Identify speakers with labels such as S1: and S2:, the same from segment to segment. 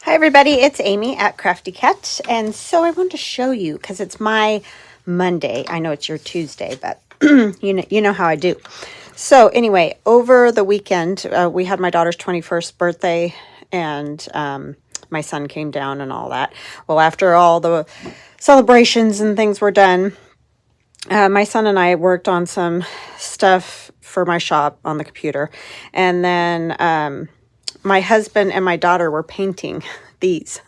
S1: Hi everybody, it's Amy at Crafty Cat, and so I wanted to show you because it's my Monday. I know it's your Tuesday, but you know how I do. So anyway, over the weekend we had my daughter's 21st birthday, and my son came down and all that. Well, after all the celebrations and things were done, my son and I worked on some stuff for my shop on the computer, and then my husband and my daughter were painting these.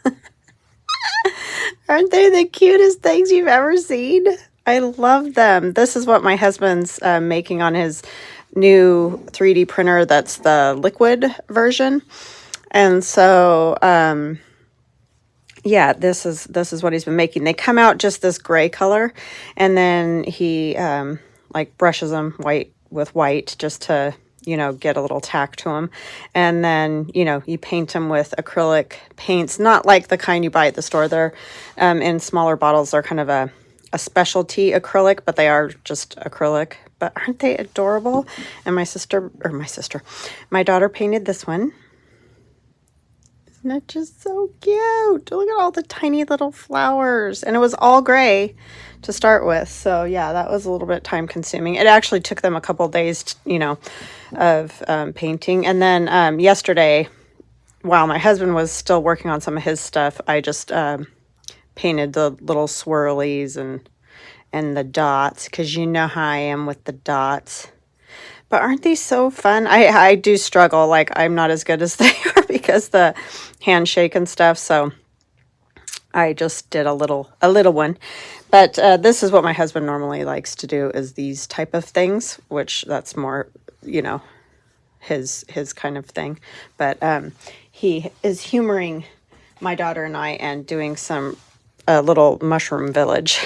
S1: Aren't they the cutest things you've ever seen? I love them. This is what my husband's making on his new 3D printer. That's the liquid version. And so, yeah, this is what he's been making. They come out just this gray color, and then he like brushes them white with white just to, get a little tack to them. And then, you paint them with acrylic paints, not like the kind you buy at the store. They're in smaller bottles. They're kind of a specialty acrylic, but they are just acrylic. But aren't they adorable? And my daughter painted this one. Isn't it just so cute? Look at all the tiny little flowers. And it was all gray to start with. So yeah, that was a little bit time consuming. It actually took them a couple of days, of painting. And then yesterday, while my husband was still working on some of his stuff, I just painted the little swirlies and the dots, because you know how I am with the dots. But aren't these so fun? I do struggle. Like, I'm not as good as they are because the handshake and stuff. So I just did a little one. But this is what my husband normally likes to do, is these type of things, which that's more, his kind of thing. But he is humoring my daughter and I and doing some little mushroom village.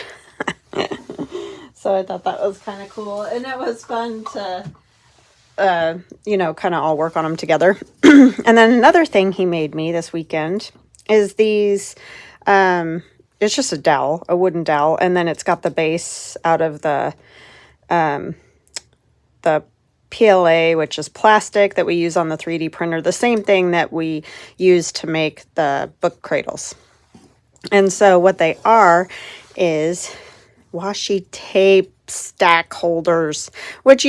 S1: So I thought that was kind of cool. And it was fun to kind of all work on them together. And then another thing he made me this weekend is these, it's just a dowel, a wooden dowel. And then it's got the base out of the PLA, which is plastic that we use on the 3D printer. The same thing that we use to make the book cradles. And so what they are is washi tape stack holders, which,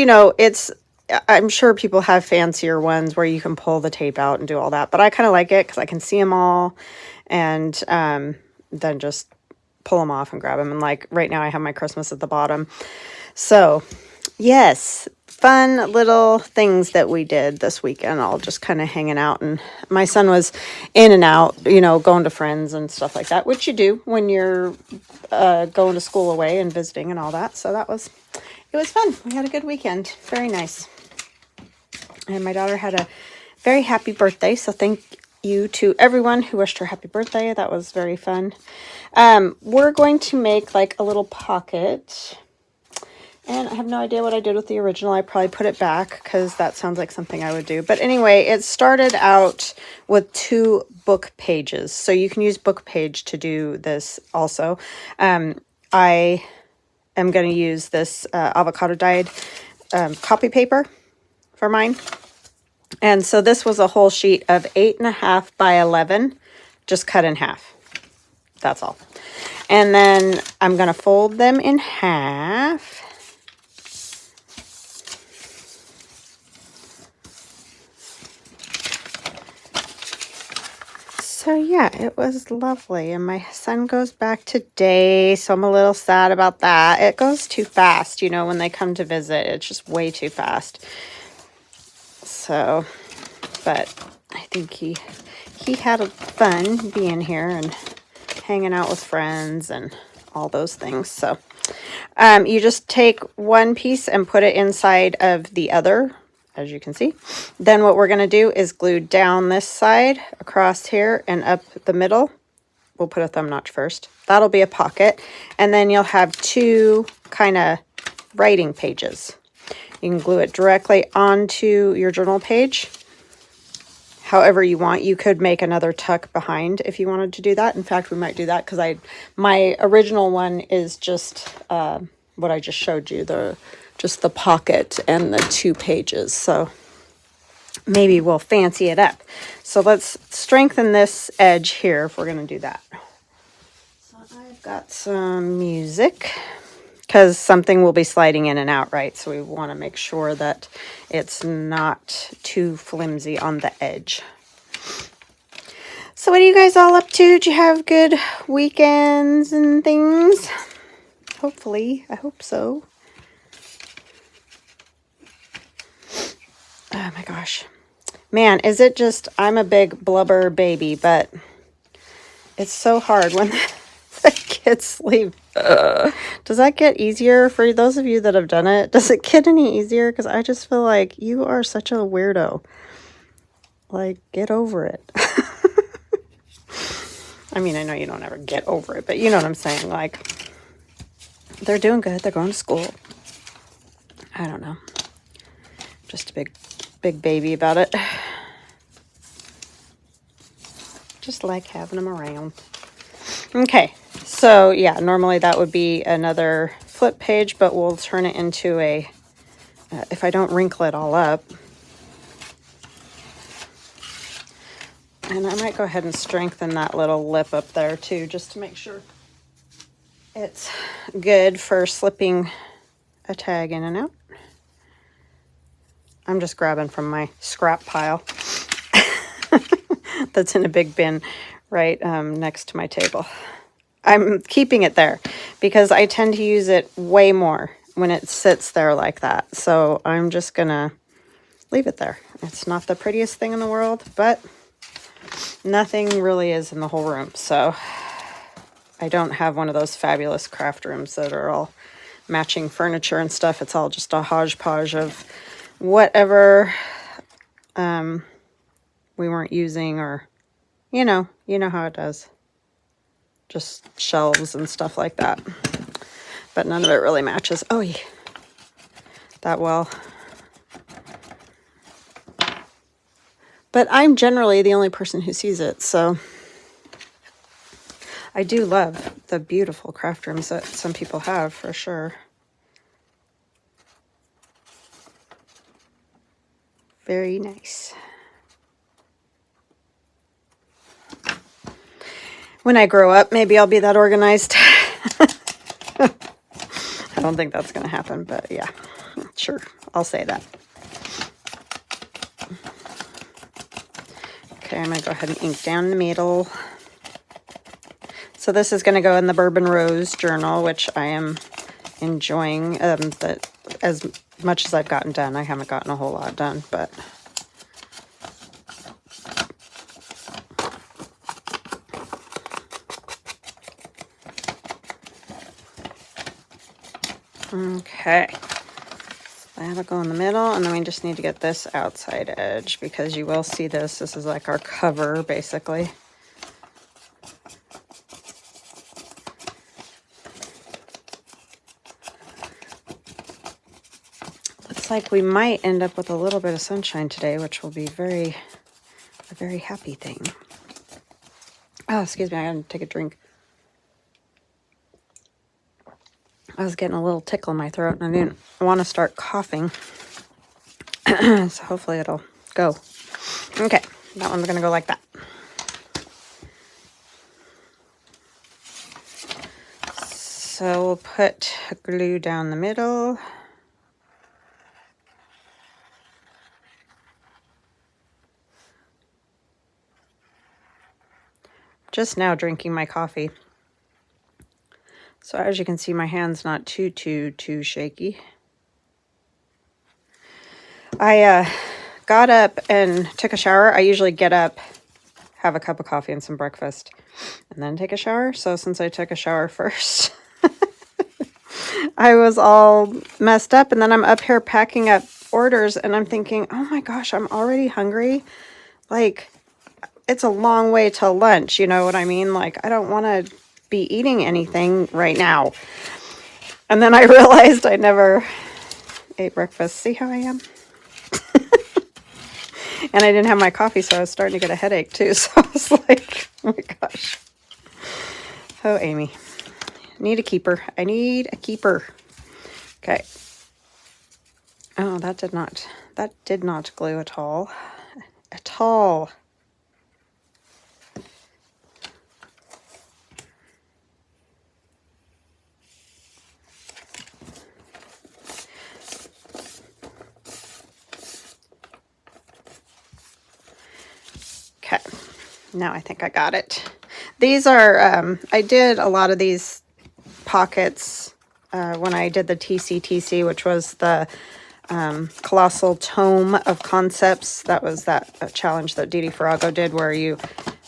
S1: I'm sure people have fancier ones where you can pull the tape out and do all that. But I kind of like it because I can see them all, and then just pull them off and grab them. And like right now I have my Christmas at the bottom. So yes, fun little things that we did this weekend, all just kind of hanging out. And my son was in and out, going to friends and stuff like that, which you do when you're going to school away and visiting and all that. So it was fun. We had a good weekend. Very nice. And my daughter had a very happy birthday. So thank you to everyone who wished her happy birthday. That was very fun. We're going to make like a little pocket. And I have no idea what I did with the original. I probably put it back because that sounds like something I would do. But anyway, it started out with 2 book pages. So you can use book page to do this also. I am going to use this avocado dyed copy paper for mine. And so this was a whole sheet of 8.5 by 11, just cut in half. That's all. And then I'm going to fold them in half. So yeah, it was lovely. And my son goes back today, so I'm a little sad about that. It goes too fast, when they come to visit. It's just way too fast. So, but I think he had fun being here and hanging out with friends and all those things. So you just take one piece and put it inside of the other, as you can see. Then what we're going to do is glue down this side, across here, and up the middle. We'll put a thumb notch first. That'll be a pocket. And then you'll have 2 kind of writing pages. You can glue it directly onto your journal page. However you want. You could make another tuck behind if you wanted to do that. In fact, we might do that because my original one is just what I just showed you, just the pocket and the 2 pages. So maybe we'll fancy it up. So let's strengthen this edge here if we're going to do that. So I've got some music, because something will be sliding in and out, right? So we want to make sure that it's not too flimsy on the edge. So what are you guys all up to? Did you have good weekends and things? Hopefully. I hope so. Oh my gosh. Man, is it just, I'm a big blubber baby, but it's so hard when the kids sleep. Does that get easier for those of you that have done it? Does it get any easier? Because I just feel like you are such a weirdo. Like, get over it. I mean, I know you don't ever get over it, but you know what I'm saying. Like, they're doing good. They're going to school. I don't know. Just a big baby about it. Just like having them around. Okay, so yeah, normally that would be another flip page, but we'll turn it into a, if I don't wrinkle it all up. And I might go ahead and strengthen that little lip up there too, just to make sure it's good for slipping a tag in and out. I'm just grabbing from my scrap pile that's in a big bin right next to my table. I'm keeping it there because I tend to use it way more when it sits there like that. So I'm just gonna leave it there. It's not the prettiest thing in the world, but nothing really is in the whole room. So I don't have one of those fabulous craft rooms that are all matching furniture and stuff. It's all just a hodgepodge of whatever we weren't using, or you know how it does. Just shelves and stuff like that. But none of it really matches. Oh, yeah. That well. But I'm generally the only person who sees it, so I do love the beautiful craft rooms that some people have, for sure. Very nice. When I grow up, maybe I'll be that organized. I don't think that's going to happen, but yeah, sure, I'll say that. Okay, I'm going to go ahead and ink down the middle. So this is going to go in the Bourbon Rose Journal, which I am enjoying. That as much as I've gotten done, I haven't gotten a whole lot done, but okay. That'll go in the middle, and then we just need to get this outside edge because you will see this. This is like our cover, basically. Looks like we might end up with a little bit of sunshine today, which will be a very happy thing. Oh, excuse me, I gotta take a drink. I was getting a little tickle in my throat, and I didn't want to start coughing. So hopefully it'll go. Okay, that one's going to go like that. So we'll put glue down the middle. Just now drinking my coffee. So as you can see, my hand's not too shaky. I got up and took a shower. I usually get up, have a cup of coffee and some breakfast, and then take a shower. So since I took a shower first, I was all messed up. And then I'm up here packing up orders, and I'm thinking, oh my gosh, I'm already hungry. Like, it's a long way till lunch, you know what I mean? Like, I don't want to be eating anything right now. And then I realized I never ate breakfast. See how I am? And I didn't have my coffee, so I was starting to get a headache too. So I was like, oh my gosh. Oh, Amy. Need a keeper. I need a keeper. Okay. Oh, that did not glue at all. at all. Okay, now I think I got it. These are, I did a lot of these pockets when I did the TCTC, which was the Colossal Tome of Concepts. That was that challenge that Didi Farago did where you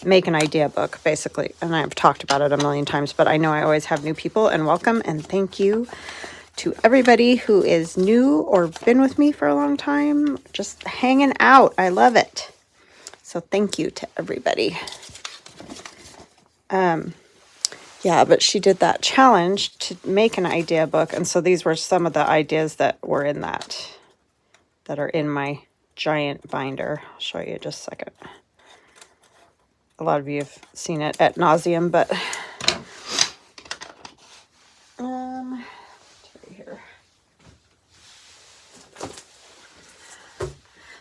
S1: make an idea book, basically. And I've talked about it a million times, but I know I always have new people, and welcome and thank you to everybody who is new or been with me for a long time, just hanging out. I love it. So thank you to everybody. Yeah, but she did that challenge to make an idea book. And so these were some of the ideas that were in that are in my giant binder. I'll show you just a second. A lot of you have seen it ad nauseum, but it's right here.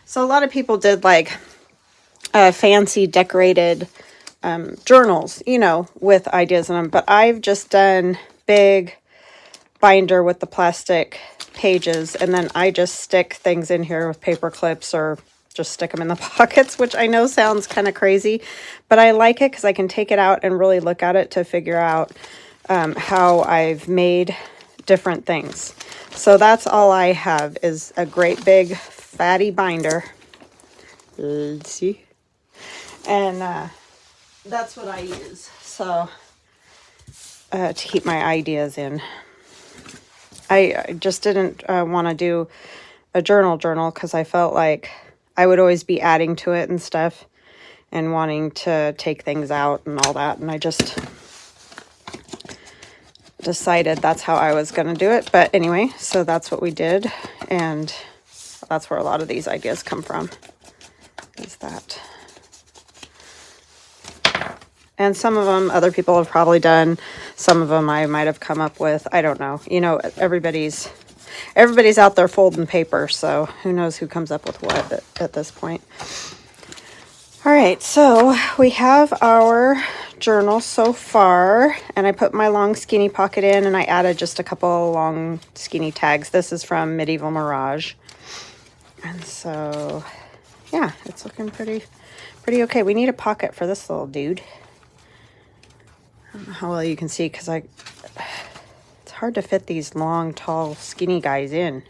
S1: So a lot of people did like fancy decorated journals, you know, with ideas in them, but I've just done big binder with the plastic pages, and then I just stick things in here with paper clips or just stick them in the pockets, which I know sounds kind of crazy, but I like it because I can take it out and really look at it to figure out how I've made different things. So that's all I have is a great big fatty binder. Let's see. And that's what I use, so to keep my ideas in. I just didn't want to do a journal because I felt like I would always be adding to it and stuff and wanting to take things out and all that, and I just decided that's how I was going to do it. But anyway, so that's what we did, and that's where a lot of these ideas come from, is that. And some of them other people have probably done. Some of them I might have come up with. I don't know. You know, everybody's out there folding paper, so who knows who comes up with what at this point. All right, so we have our journal so far, and I put my long skinny pocket in, and I added just a couple long skinny tags. This is from Medieval Mirage. And so, yeah, it's looking pretty okay. We need a pocket for this little dude. I don't know how well you can see because it's hard to fit these long, tall, skinny guys in.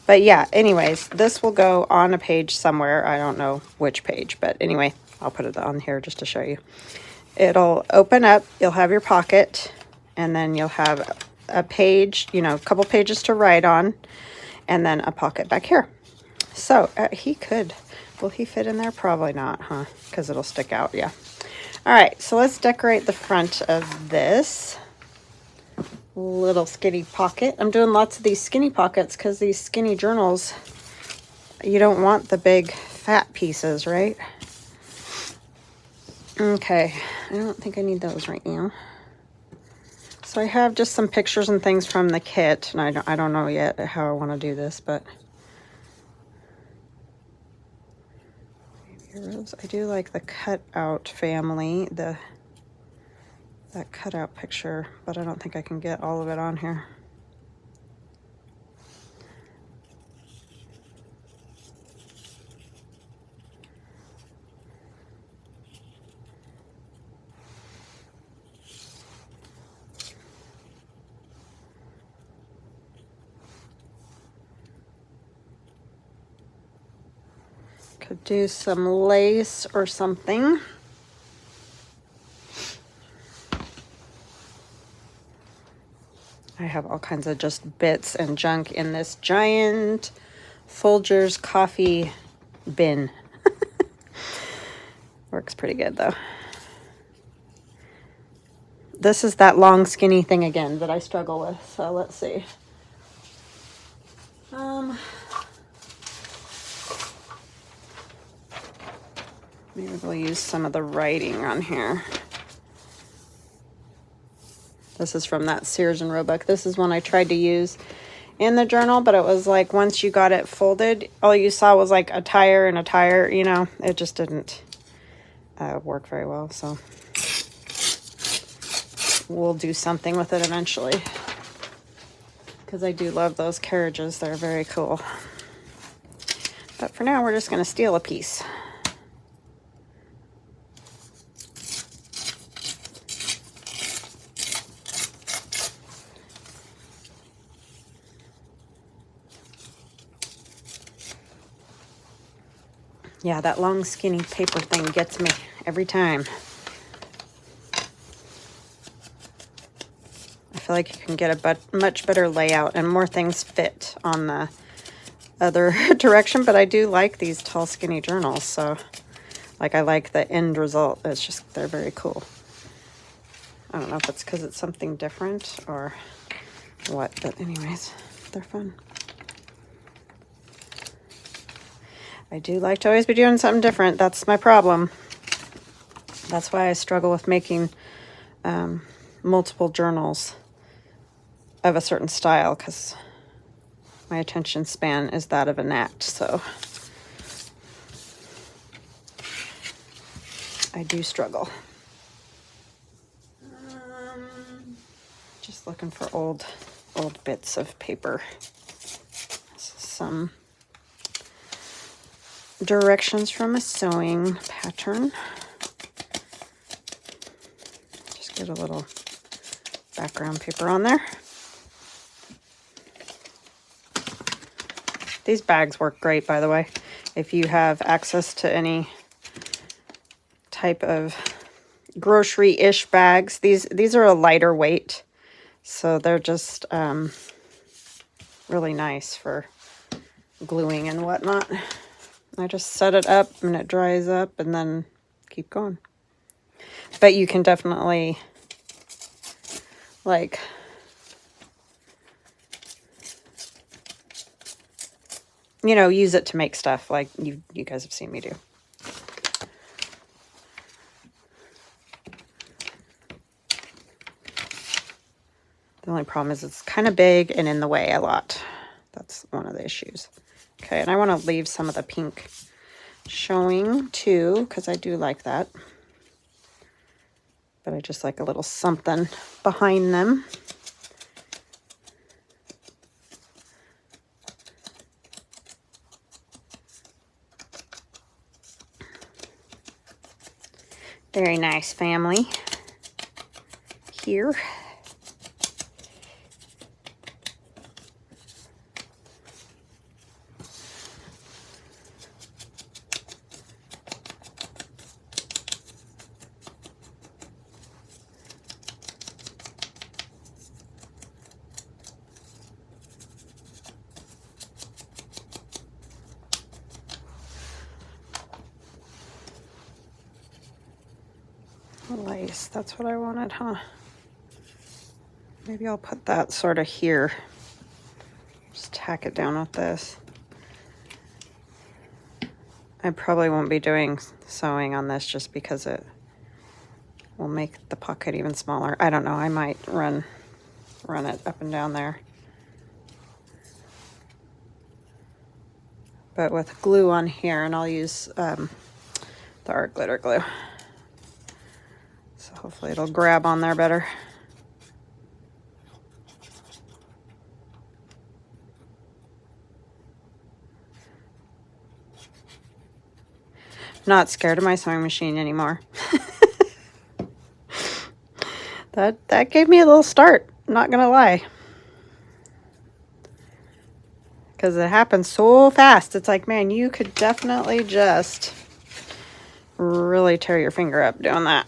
S1: But yeah, anyways, this will go on a page somewhere. I don't know which page, but anyway, I'll put it on here just to show you. It'll open up, you'll have your pocket, and then you'll have a page, you know, a couple pages to write on, and then a pocket back here. So will he fit in there? Probably not, huh? Because it'll stick out, yeah. All right, so let's decorate the front of this little skinny pocket. I'm doing lots of these skinny pockets because these skinny journals, you don't want the big fat pieces, right? Okay, I don't think I need those right now. So I have just some pictures and things from the kit, and I don't know yet how I want to do this, but I do like the cutout family, that cutout picture, but I don't think I can get all of it on here. Could do some lace or something. I have all kinds of just bits and junk in this giant Folgers coffee bin. Works pretty good though. This is that long skinny thing again that I struggle with. So let's see. Maybe we'll use some of the writing on here. This is from that Sears and Roebuck. This is one I tried to use in the journal, but it was like once you got it folded, all you saw was like a tire and a tire, you know, it just didn't work very well. So we'll do something with it eventually, because I do love those carriages. They're very cool. But for now, we're just going to steal a piece. Yeah, that long skinny paper thing gets me every time. I feel like you can get a much better layout and more things fit on the other direction, but I do like these tall skinny journals, so like I like the end result. It's just, they're very cool. I don't know if it's because it's something different or what, but anyways, they're fun. I do like to always be doing something different. That's my problem. That's why I struggle with making multiple journals of a certain style, because my attention span is that of a gnat. So I do struggle. Just looking for old bits of paper. Some directions from a sewing pattern. Just get a little background paper on there. These bags work great, by the way. If you have access to any type of grocery-ish bags, these are a lighter weight, so they're just really nice for gluing and whatnot. I just set it up and it dries up and then keep going. But you can definitely, like, you know, use it to make stuff like you guys have seen me do. The only problem is it's kind of big and in the way a lot. That's one of the issues. Okay, and I want to leave some of the pink showing too, because I do like that. But I just like a little something behind them. Very nice family here. Lace, that's what I wanted, huh? Maybe I'll put that sort of here. Just tack it down with this. I probably won't be doing sewing on this just because it will make the pocket even smaller. I don't know, I might run it up and down there. But with glue on here, and I'll use the art glitter glue. So hopefully it'll grab on there better. Not scared of my sewing machine anymore. That gave me a little start, not gonna lie. Because it happens so fast. It's like, man, you could definitely just really tear your finger up doing that.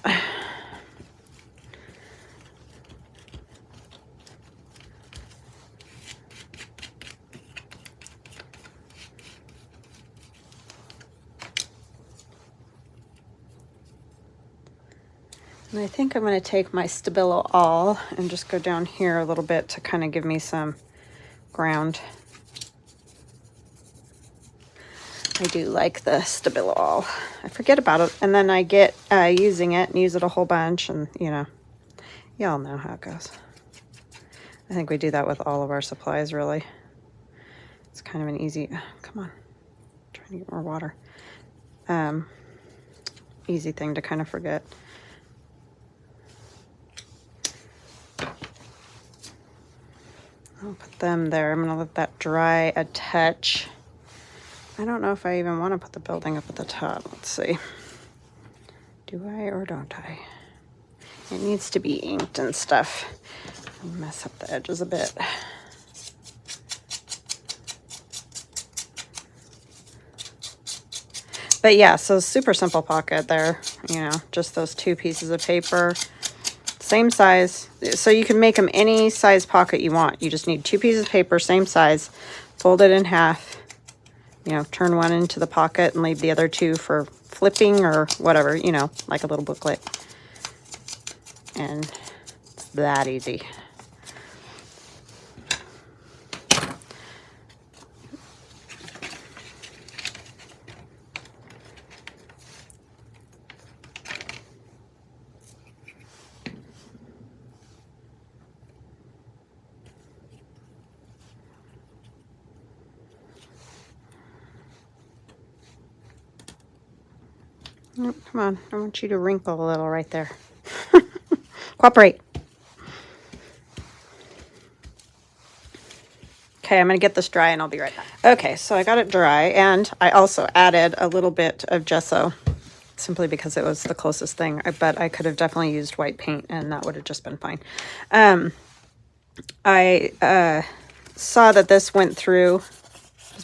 S1: And I think I'm going to take my Stabilo All and just go down here a little bit to kind of give me some ground. I do like the Stabilo All. I forget about it, and then I get using it and use it a whole bunch, and you know, y'all know how it goes. I think we do that with all of our supplies, really. It's kind of an easy, come on, I'm trying to get more water. Easy thing to kind of forget. I'll put them there. I'm going to let that dry a touch. I don't know if I even want to put the building up at the top. Let's see. Do I or don't I? It needs to be inked and stuff. I'll mess up the edges a bit. But yeah, so super simple pocket there. You know, just those 2 pieces of paper. Same size. So you can make them any size pocket you want. You just need 2 pieces of paper, same size. Fold it in half. You know, turn one into the pocket and leave the other 2 for flipping or whatever, you know, like a little booklet. And it's that easy. Nope, come on. I want you to wrinkle a little right there. Cooperate. Okay, I'm going to get this dry and I'll be right back. Okay, so I got it dry and I also added a little bit of gesso simply because it was the closest thing. But I could have definitely used white paint and that would have just been fine. I saw that this went through,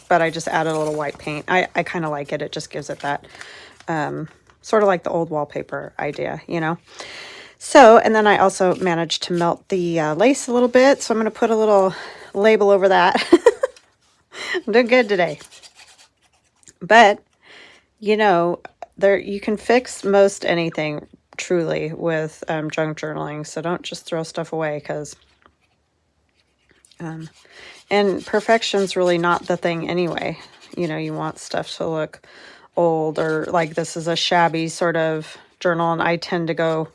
S1: but I just added a little white paint. I kind of like it. It just gives it that sort of like the old wallpaper idea, you know. So, and then I also managed to melt the lace a little bit. So I'm going to put a little label over that. I'm doing good today. But, you know, you can fix most anything truly with junk journaling. So don't just throw stuff away because, and perfection's really not the thing anyway. You know, you want stuff to look old or like this is a shabby sort of journal. And I tend to go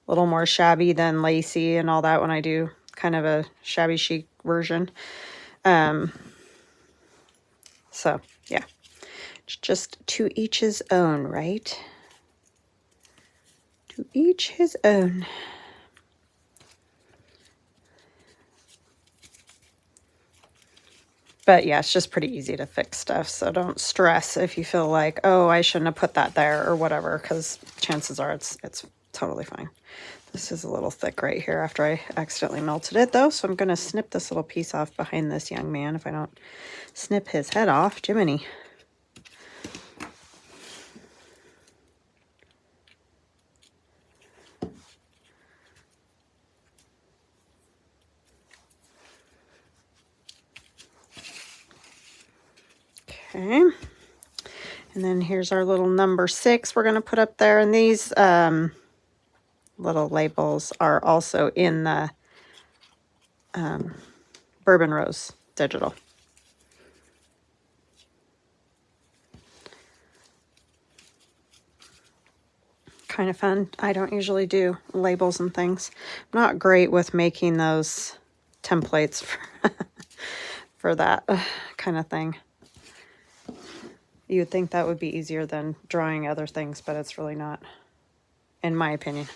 S1: a little more shabby than lacy and all that when I do kind of a shabby chic version. So yeah, it's just to each his own, right? To each his own. But yeah, it's just pretty easy to fix stuff. So don't stress if you feel like, oh, I shouldn't have put that there or whatever, because chances are it's totally fine. This is a little thick right here after I accidentally melted it though. So I'm going to snip this little piece off behind this young man if I don't snip his head off. Jiminy. Okay. And then here's our little number 6 we're going to put up there. And these little labels are also in the Bourbon Rose digital. Kind of fun. I don't usually do labels and things. I'm not great with making those templates for that kind of thing. You would think that would be easier than drawing other things, but it's really not, in my opinion.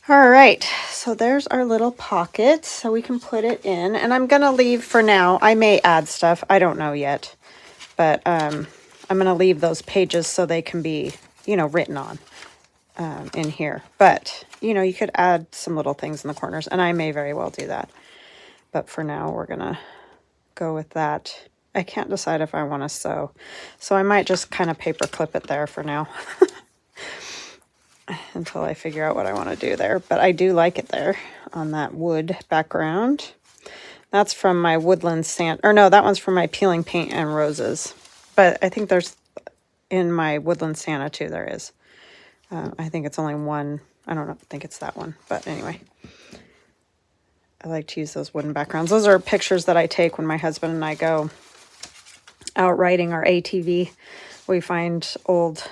S1: All right, so there's our little pocket, so we can put it in. And I'm going to leave for now. I may add stuff. I don't know yet. But I'm going to leave those pages so they can be, you know, written on in here. But, you know, you could add some little things in the corners, and I may very well do that. But for now, we're going to go with that. I can't decide if I want to sew. So I might just kind of paper clip it there for now. Until I figure out what I want to do there. But I do like it there on that wood background. That's from my woodland sand, or no, that one's from my peeling paint and roses. But I think there's, in my woodland Santa too, there is. I think it's only one. I don't think it's that one. But anyway, I like to use those wooden backgrounds. Those are pictures that I take when my husband and I go out riding our ATV. We find old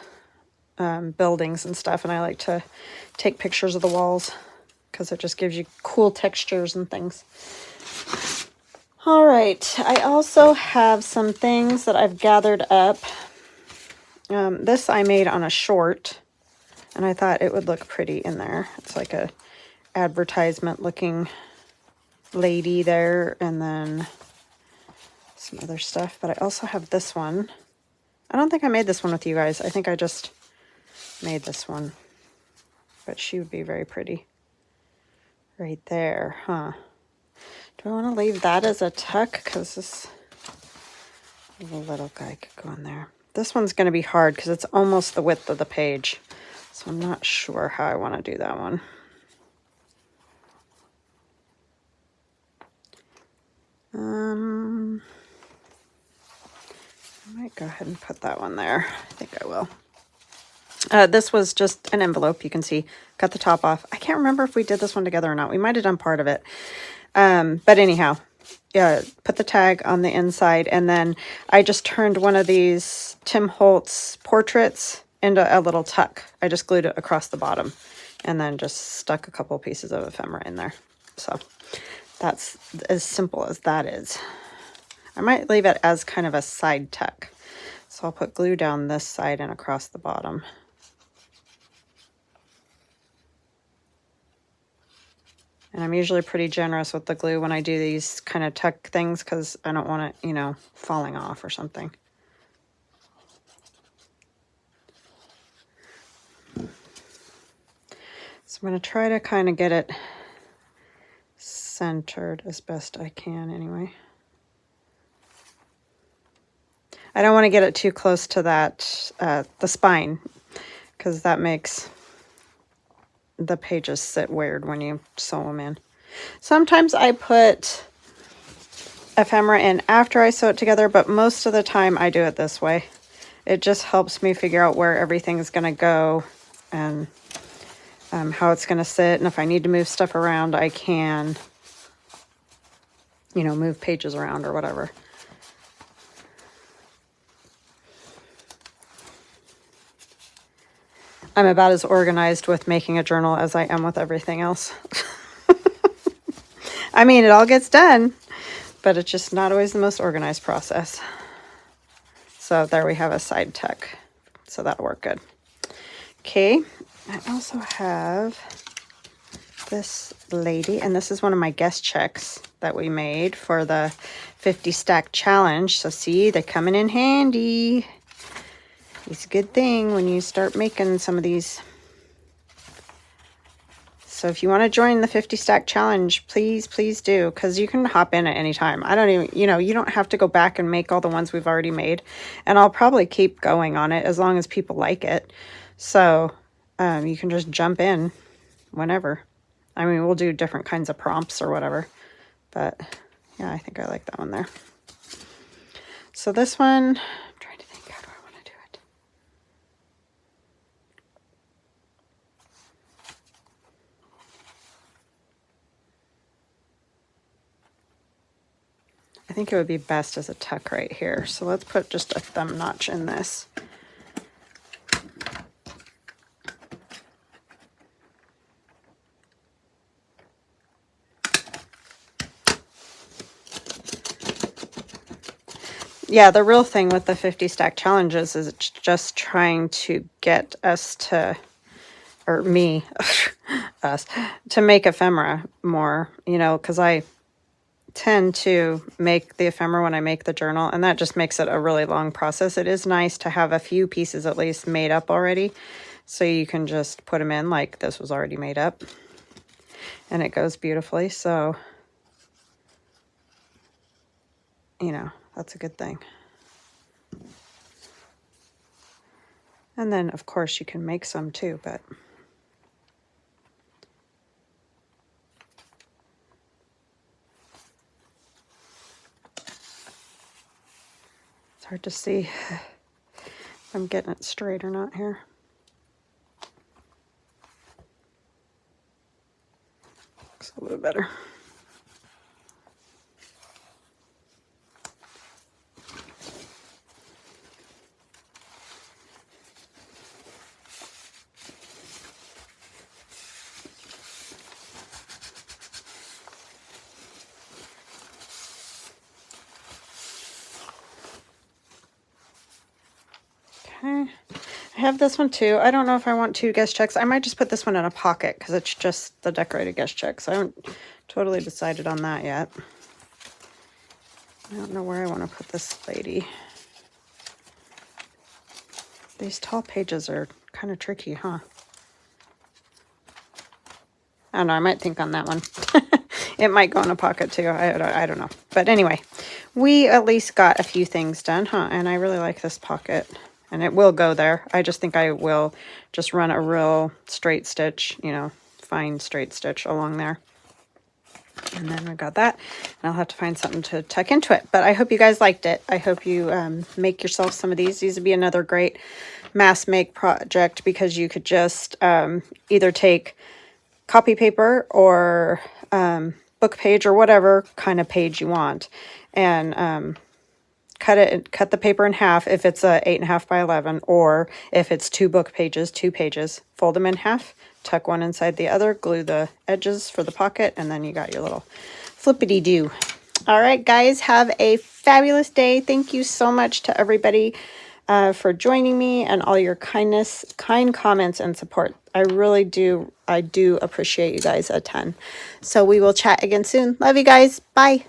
S1: buildings and stuff, and I like to take pictures of the walls because it just gives you cool textures and things. All right, I also have some things that I've gathered up. This I made on a short, and I thought it would look pretty in there. It's like a advertisement looking lady there, and then some other stuff. But I also have this one. I don't think I made this one with you guys. I think I just made this one. But she would be very pretty. Right there, huh? Do I want to leave that as a tuck? Because this little guy could go in there. This one's going to be hard because it's almost the width of the page. So I'm not sure how I want to do that one. I might go ahead and put that one there. I think I will. This was just an envelope. You can see, cut the top off. I can't remember if we did this one together or not. We might have done part of it. But anyhow, yeah, put the tag on the inside, and then I just turned one of these Tim Holtz portraits into a little tuck. I just glued it across the bottom and then just stuck a couple pieces of ephemera in there. So that's as simple as that is. I might leave it as kind of a side tuck. So I'll put glue down this side and across the bottom. And I'm usually pretty generous with the glue when I do these kind of tuck things because I don't want it, you know, falling off or something. So I'm going to try to kind of get it centered as best I can anyway. I don't want to get it too close to that, the spine, because that makes the pages sit weird when you sew them in. Sometimes I put ephemera in after I sew it together, but most of the time I do it this way. It just helps me figure out where everything's going to go and how it's going to sit. And if I need to move stuff around, I can, you know, move pages around or whatever. I'm about as organized with making a journal as I am with everything else. I mean, it all gets done, but it's just not always the most organized process. So there we have a side tuck. So that'll work good. Okay, I also have this lady, and this is one of my guest checks that we made for the 50 stack challenge. So see, they're coming in handy. It's a good thing when you start making some of these. So if you want to join the 50 stack challenge, please do, because you can hop in at any time. I don't even, you know, you don't have to go back and make all the ones we've already made. And I'll probably keep going on it as long as people like it. So you can just jump in whenever. I mean, we'll do different kinds of prompts or whatever. But yeah, I think I like that one there. So this one, I'm trying to think, how do I want to do it? I think it would be best as a tuck right here. So let's put just a thumb notch in this. Yeah, the real thing with the 50 stack challenges is it's just trying to get us to, or me, us, to make ephemera more, you know, because I tend to make the ephemera when I make the journal, and that just makes it a really long process. It is nice to have a few pieces at least made up already, so you can just put them in like this was already made up, and it goes beautifully. So, you know, that's a good thing. And then, of course, you can make some too, but it's hard to see if I'm getting it straight or not here. Looks a little better. I have this one too. I don't know if I want 2 guest checks. I might just put this one in a pocket because it's just the decorated guest checks. I haven't totally decided on that yet. I don't know where I want to put this lady. These tall pages are kind of tricky, huh? I don't know. I might think on that one. It might go in a pocket too. I don't know. But anyway, we at least got a few things done, huh? And I really like this pocket. And it will go there. I just think I will just run a real straight stitch, you know, fine straight stitch along there. And then we got that. And I'll have to find something to tuck into it. But I hope you guys liked it. I hope you make yourself some of these. These would be another great mass make project because you could just either take copy paper or book page or whatever kind of page you want, and cut the paper in half if it's a 8.5 by 11, or if it's 2 book pages, 2 pages, fold them in half, tuck one inside the other, glue the edges for the pocket, and then you got your little flippity-doo. All right, guys, have a fabulous day. Thank you so much to everybody for joining me and all your kindness, kind comments and support. I really do. I do appreciate you guys a ton. So we will chat again soon. Love you guys. Bye.